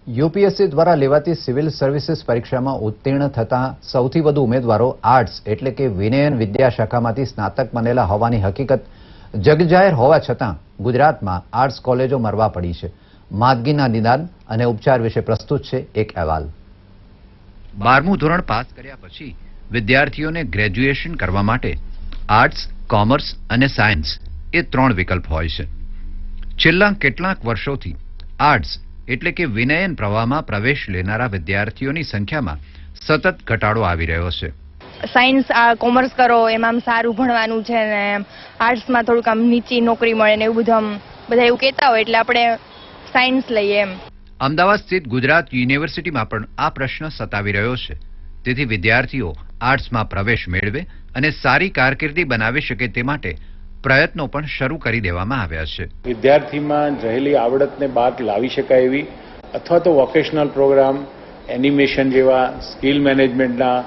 UPSC દ્વારા લેવાતી civil services પરીક્ષામાં ઉત્તીર્ણ થતા સૌથી વધુ ઉમેદવારો આર્ટ્સ એટલે કે વિનયન વિદ્યા શાખામાંથી સ્નાતક બનેલા હોવાની હકીકત જગજાહેર હોવા છતાં ગુજરાતમાં આર્ટ્સ કોલેજો મરવા પડી છે. માંદગીના નિદાન અને ઉપચાર વિશે પ્રસ્તુત છે એક અહેવાલ. 12મું ધોરણ પાસ કર્યા પછી વિદ્યાર્થીઓને ગ્રેજ્યુએશન કરવા માટે આર્ટ્સ, કોમર્સ અને સાયન્સ એ 3 વિકલ્પ હોય છે. છેલ્લા કેટલાક વર્ષોથી આર્ટ્સ એટલે કે વિનયન પ્રવાહમાં પ્રવેશ લેનારા વિદ્યાર્થીઓની સંખ્યામાં સતત ઘટાડો આવી રહ્યો છે. સાયન્સ કોમર્સ કરો એમાં સારું ભણવાનું છે ને આર્ટ્સમાં થોડુંક આમ નીચી નોકરી મળે ને એવું બધું બધા એવું કહેતા હોય એટલે આપણે સાયન્સ લઈએ એમ. અમદાવાદ સ્થિત ગુજરાત યુનિવર્સિટીમાં પણ આ પ્રશ્ન સતાવી રહ્યો છે. તેથી વિદ્યાર્થીઓ આર્ટ્સમાં પ્રવેશ મેળવે અને સારી કારકિર્દી બનાવી શકે તે માટે પ્રયત્નો પણ શરૂ કરી દેવામાં આવ્યા છે. વિદ્યાર્થીમાં રહેલી આવડતને બહાર લાવી શકાય એવી અથવા તો વોકેશનલ પ્રોગ્રામ, એનિમેશન જેવા, સ્કિલ મેનેજમેન્ટના,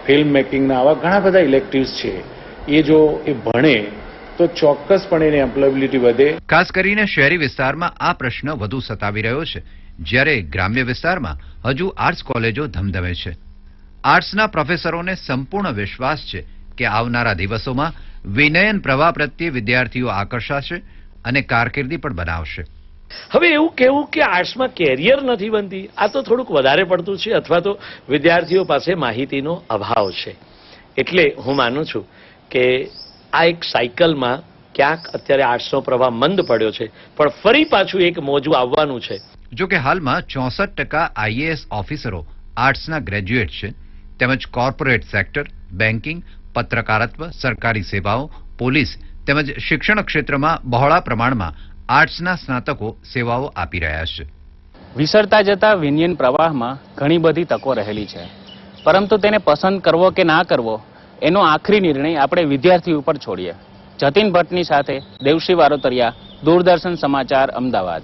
ફિલ્મ મેકિંગના આવા ઘણા બધા ઇલેક્ટિવ્સ છે. એ જો એ ભણે તો ચોક્કસપણે એની એમ્પ્લોયબિલિટી વધે. ખાસ કરીને શહેરી વિસ્તારમાં આ પ્રશ્ન વધુ સતાવી રહ્યો છે, જ્યારે ગ્રામ્ય વિસ્તારમાં હજુ આર્ટ્સ કોલેજો ધમધમે છે. આર્ટ્સના પ્રોફેસરોને સંપૂર્ણ વિશ્વાસ છે કે આવનારા દિવસોમાં વિનયન પ્રવાહ પ્રત્યે વિદ્યાર્થીઓ આકર્ષાશે અને કારકિર્દી પણ બનાવશે. હવે એવું કહેવું કે આર્ટ્સમાં કેરિયર નથી બનતી, આ તો થોડુંક વધારે પડતું છે, અથવા તો વિદ્યાર્થીઓ પાસે માહિતીનો અભાવ છે. એટલે હું માનું છું કે આ એક સાયકલમાં ક્યાંક અત્યારે આર્ટ્સનો પ્રવાહ મંદ પડ્યો છે, પણ ફરી પાછું એક મોજું આવવાનું છે. જો કે હાલમાં 64% આઈએએસ ઓફિસરો આર્ટ્સના ગ્રેજ્યુએટ છે, તેમજ કોર્પોરેટ સેક્ટર, બેન્કિંગ, પત્રકારત્વ, સરકારી સેવાઓ, પોલીસ તેમજ શિક્ષણ ક્ષેત્રમાં બહોળા પ્રમાણમાં આર્ટ્સના સ્નાતકો સેવાઓ આપી રહ્યા છે. વિસરતા જતા વિનયન પ્રવાહમાં ઘણી બધી તકો રહેલી છે, પરંતુ તેને પસંદ કરવો કે ના કરવો એનો આખરી નિર્ણય આપણે વિદ્યાર્થી ઉપર છોડીએ. જતીન ભટ્ટની સાથે દેવશ્રી વારોતરિયા, દૂરદર્શન સમાચાર, અમદાવાદ.